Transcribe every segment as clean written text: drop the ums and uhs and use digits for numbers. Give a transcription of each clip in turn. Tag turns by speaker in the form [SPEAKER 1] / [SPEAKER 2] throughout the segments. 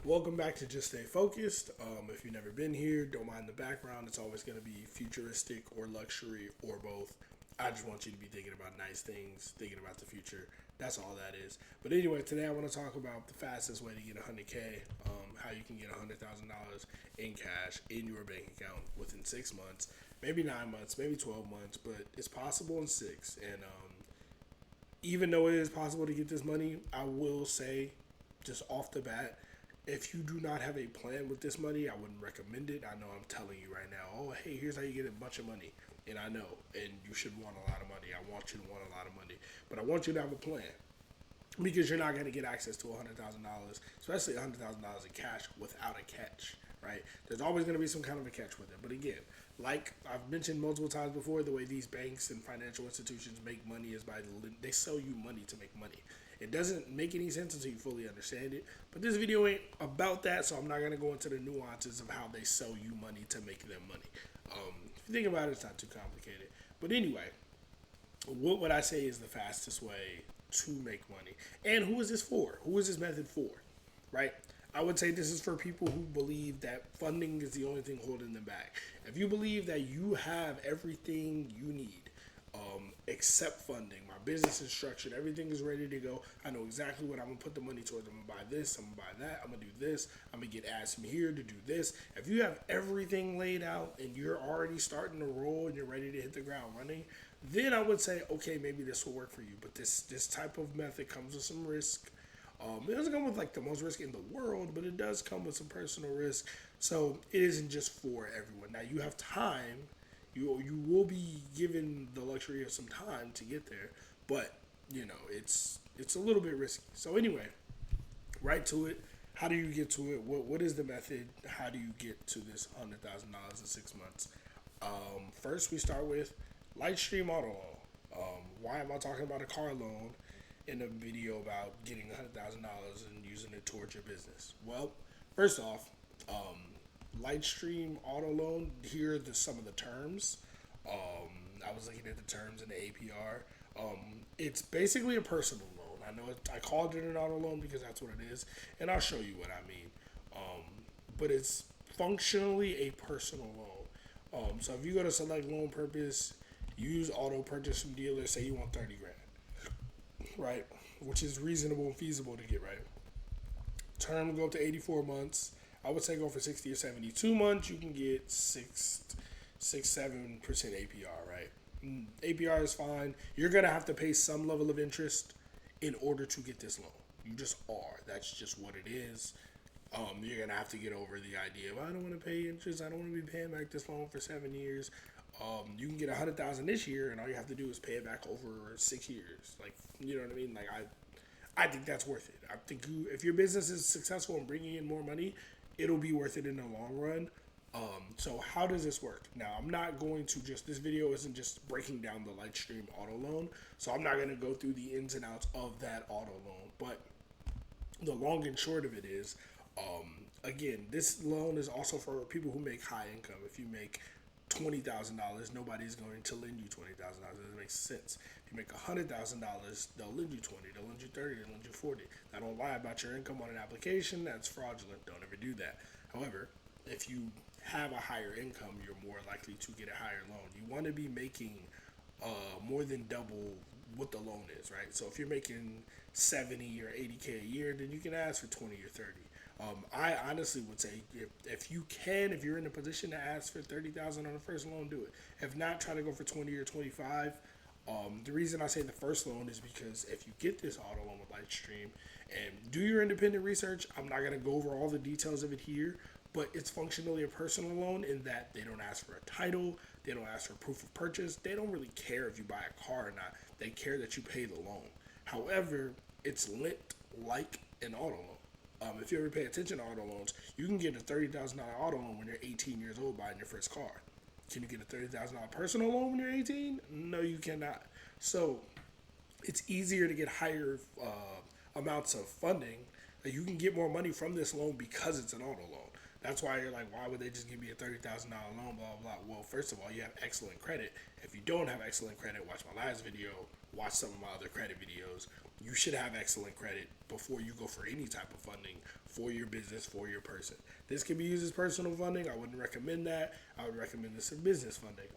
[SPEAKER 1] Welcome back to Just Stay Focused. If you've never been here, don't mind the background. It's always going to be futuristic or luxury or both. I just want you to be thinking about nice things, thinking about the future. That's all that is. But anyway, today I want to talk about the fastest way to get 100K, how you can get $100,000 in cash in your bank account within 6 months, maybe 9 months, maybe 12 months, but it's possible in six. And even though it is possible to get this money, I will say just off the bat, if you do not have a plan with this money, I wouldn't recommend it. I know I'm telling you right now, oh, hey, here's how you get a bunch of money. And I know, and you should want a lot of money. I want you to want a lot of money. But I want you to have a plan because you're not going to get access to $100,000, especially $100,000 in cash without a catch, right? There's always going to be some kind of a catch with it. But again, like I've mentioned multiple times before, the way these banks and financial institutions make money is by they sell you money to make money. It doesn't make any sense until you fully understand it. But this video ain't about that, so I'm not going to go into the nuances of how they sell you money to make them money. If you think about it, it's not too complicated. But anyway, what would I say is the fastest way to make money? And who is this for? Who is this method for? Right? I would say this is for people who believe that funding is the only thing holding them back. If you believe that you have everything you need, except funding, my business is structured, everything is ready to go. I know exactly what I'm gonna put the money towards. I'm gonna buy this, I'm gonna buy that, I'm gonna do this, I'm gonna get ads from here to do this. If you have everything laid out and you're already starting to roll and you're ready to hit the ground running, then I would say, okay, maybe this will work for you. But this type of method comes with some risk. It doesn't come with like the most risk in the world, but it does come with some personal risk. So it isn't just for everyone. Now you have time. You will be given the luxury of some time to get there, but it's a little bit risky. So anyway, right to it. How do you get to it? What is the method? How do you get to this $100,000 in 6 months? First, we start with Lightstream Auto Loan. Why am I talking about a car loan in a video about getting $100,000 and using it towards your business? Well, first off, Lightstream Auto Loan. Here are some of the terms. I was looking at the terms in the APR. It's basically a personal loan. I know I called it an auto loan because that's what it is, and I'll show you what I mean. But it's functionally a personal loan. So if you go to select loan purpose, use auto purchase from dealer, say you want 30 grand, right? Which is reasonable and feasible to get right. Term go up to 84 months. I would say go for 60 or 72 months. You can get 7% APR, right? APR is fine. You're gonna have to pay some level of interest in order to get this loan. You just are. That's just what it is. You're gonna have to get over the idea of I don't want to pay interest. I don't want to be paying back this loan for 7 years. You can get 100,000 this year, and all you have to do is pay it back over 6 years. Like you know what I mean? Like I think that's worth it. I think if your business is successful in bringing in more money, it'll be worth it in the long run. So how does this work? Now, I'm not going to this video isn't just breaking down the Lightstream auto loan. So I'm not going to go through the ins and outs of that auto loan. But the long and short of it is, again, this loan is also for people who make high income. If you make $20,000, nobody's going to lend you $20,000. It makes sense. If you make $100,000, they'll lend you 20, they'll lend you 30, they'll lend you 40. Now, don't lie about your income on an application. That's fraudulent. Don't ever do that. However, if you have a higher income, you're more likely to get a higher loan. You want to be making more than double what the loan is, right? So if you're making 70 or 80K a year, then you can ask for 20 or 30. I honestly would say if you can, if you're in a position to ask for 30,000 on the first loan, do it. If not, try to go for 20 or 25. The reason I say the first loan is because if you get this auto loan with Lightstream and do your independent research, I'm not going to go over all the details of it here, but it's functionally a personal loan in that they don't ask for a title, they don't ask for proof of purchase, they don't really care if you buy a car or not, they care that you pay the loan. However, it's lent like an auto loan. If you ever pay attention to auto loans, you can get a $30,000 auto loan when you're 18 years old buying your first car. Can you get a $30,000 personal loan when you're 18? No, you cannot. So it's easier to get higher amounts of funding. Like you can get more money from this loan because it's an auto loan. That's why you're like, why would they just give me a $30,000 loan? Blah blah blah. Well, first of all, you have excellent credit. If you don't have excellent credit, watch my last video. Watch some of my other credit videos. you should have excellent credit before you go for any type of funding for your business, for your person. This can be used as personal funding. I wouldn't recommend that. I would recommend this as business funding.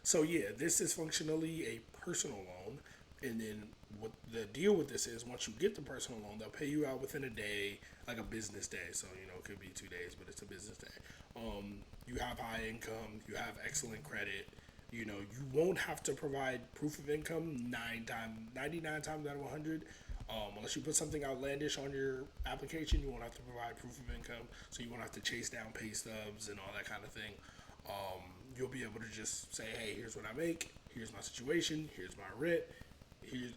[SPEAKER 1] So yeah, this is functionally a personal loan, and then what the deal with this is, once you get the personal loan, they'll pay you out within a day, like a business day. So it could be 2 days, but it's a business day. You have high income, you have excellent credit. You won't have to provide proof of income 99 times out of 100. Unless you put something outlandish on your application, you won't have to provide proof of income, so you won't have to chase down pay stubs and all that kind of thing. You'll be able to just say, hey, here's what I make, here's my situation, here's my rent,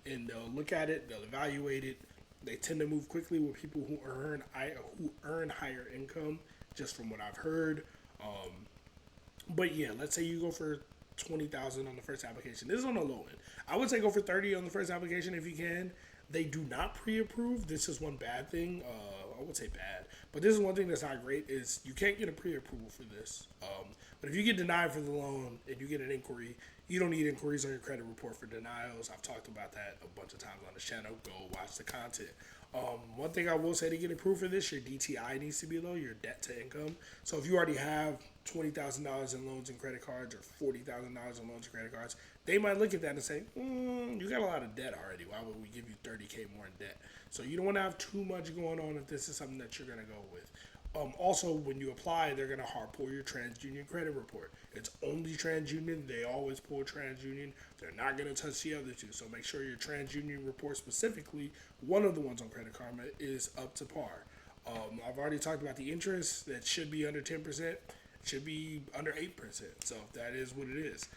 [SPEAKER 1] and they'll look at it, they'll evaluate it. They tend to move quickly with people who earn higher income, just from what I've heard. But yeah, let's say you go for 20,000 on the first application. This is on the low end. I would say go for 30 on the first application if you can. They do not pre-approve. This is one bad thing. I would say bad, but this is one thing that's not great, is you can't get a pre-approval for this. But if you get denied for the loan and you get an inquiry, you don't need inquiries on your credit report for denials. I've talked about that a bunch of times on the channel. Go watch the content. One thing I will say to get approved for this, your DTI needs to be low, your debt to income. So if you already have $20,000 in loans and credit cards, or $40,000 in loans and credit cards, they might look at that and say, you got a lot of debt already. Why would we give you $30K more in debt? So you don't want to have too much going on if this is something that you're going to go with. Also, when you apply, they're going to hard pull your TransUnion credit report. It's only TransUnion. They always pull TransUnion. They're not going to touch the other two. So make sure your TransUnion report, specifically one of the ones on Credit Karma, is up to par. I've already talked about the interest. That should be under 10%. It should be under 8%. So that is what it is.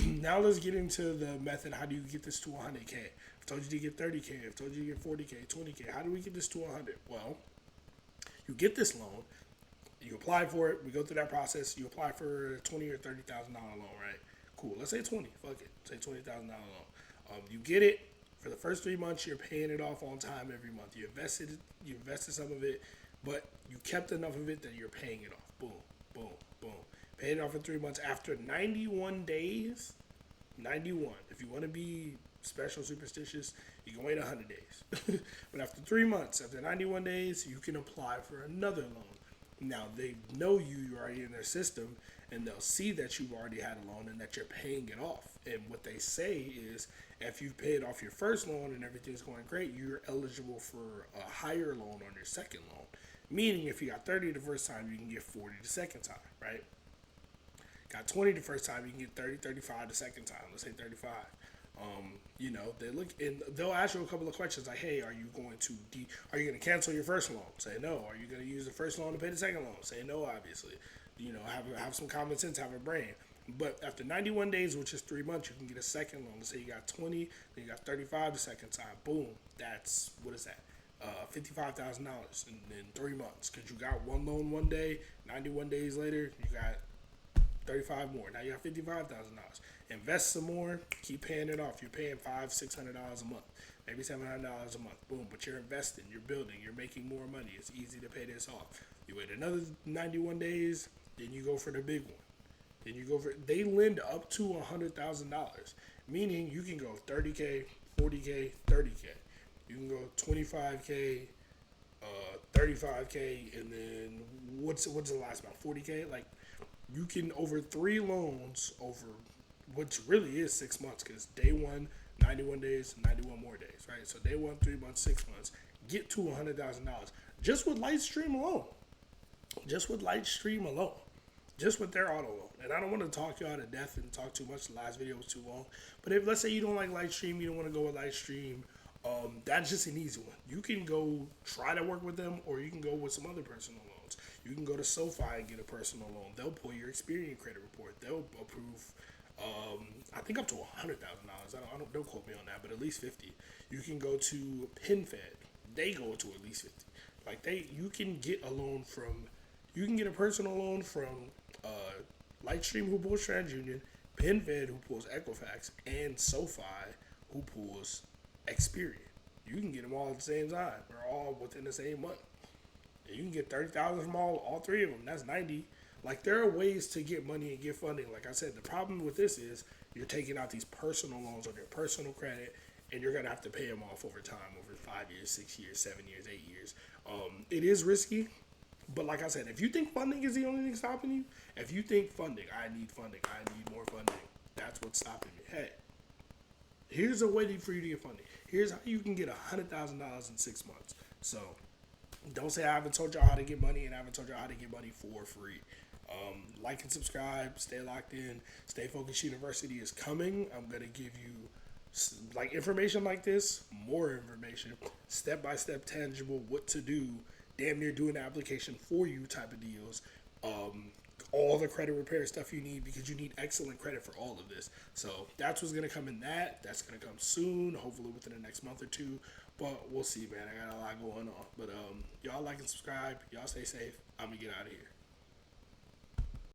[SPEAKER 1] Now let's get into the method. How do you get this to 100K? I've told you to get 30K. I've told you to get 40K, 20K. How do we get this to 100? Well, you get this loan, you apply for it, we go through that process, you apply for a $20,000 or $30,000 loan, right? Cool, let's say 20, fuck it, say $20,000 loan. You get it, for the first 3 months, you're paying it off on time every month. You invested some of it, but you kept enough of it that you're paying it off. Boom, boom, boom. Paying it off in 3 months. After 91 days, 91, if you want to be special, superstitious, you can wait 100 days. But after 3 months, after 91 days, you can apply for another loan. Now, they know you're already in their system, and they'll see that you've already had a loan and that you're paying it off. And what they say is, if you've paid off your first loan and everything's going great, you're eligible for a higher loan on your second loan. Meaning, if you got 30 the first time, you can get 40 the second time, right? Got 20 the first time, you can get 30, 35 the second time. Let's say 35. They look and they'll ask you a couple of questions like, hey, are you going to cancel your first loan? Say no. Are you going to use the first loan to pay the second loan? Say no, obviously. Have some common sense, have a brain. But after 91 days, which is 3 months, you can get a second loan. Let's say you got 20, then you got 35 the second time. Boom. That's, what is that? $55,000 in 3 months. Because you got one loan one day, 91 days later, you got 35 more. Now you got $55,000. Invest some more, keep paying it off. You're paying $500-$600 a month, maybe $700 a month. Boom, but you're investing, you're building, you're making more money. It's easy to pay this off. You wait another 91 days, then you go for the big one. Then you go for, they lend up to $100,000, meaning you can go 30K, 40K, 30K. You can go 25K, 35K, and then what's the last about 40K? Like, you can, over 3 loans, over which really is 6 months, because day one, 91 days, 91 more days, right? So day one, 3 months, 6 months, get to $100,000 just with Lightstream alone. Just with Lightstream alone. Just with their auto loan. And I don't want to talk you out of death and talk too much. The last video was too long. But if, let's say you don't like Lightstream, you don't want to go with Lightstream, that's just an easy one. You can go try to work with them, or you can go with some other personal loans. You can go to SoFi and get a personal loan. They'll pull your Experian credit report. They'll approve, I think up to $100,000. Don't quote me on that, but at least 50. You can go to PenFed. They go to at least 50. Like you can get a loan from, you can get a personal loan from Lightstream, who pulls TransUnion, PenFed, who pulls Equifax, and SoFi, who pulls Experian. You can get them all at the same time. They're all within the same month. And you can get 30,000 from all 3 of them. That's 90. Like, there are ways to get money and get funding. Like I said, the problem with this is you're taking out these personal loans on your personal credit, and you're gonna have to pay them off over time, over 5 years, 6 years, 7 years, 8 years. It is risky, but like I said, if you think funding is the only thing stopping you, if you think funding, I need more funding, that's what's stopping me. Hey, here's a way for you to get funding. Here's how you can get $100,000 in 6 months. So don't say I haven't told y'all how to get money and I haven't told y'all how to get money for free. Like and subscribe. Stay locked in. Stay Focused University is coming. I'm gonna give you like information like this, more information, step by step, tangible, what to do, damn near doing the application for you type of deals. All the credit repair stuff you need, because you need excellent credit for all of this. So that's what's gonna come in that. That's gonna come soon, hopefully within the next month or two. But we'll see, man. I got a lot going on. But y'all like and subscribe. Y'all stay safe. I'm gonna get out of here.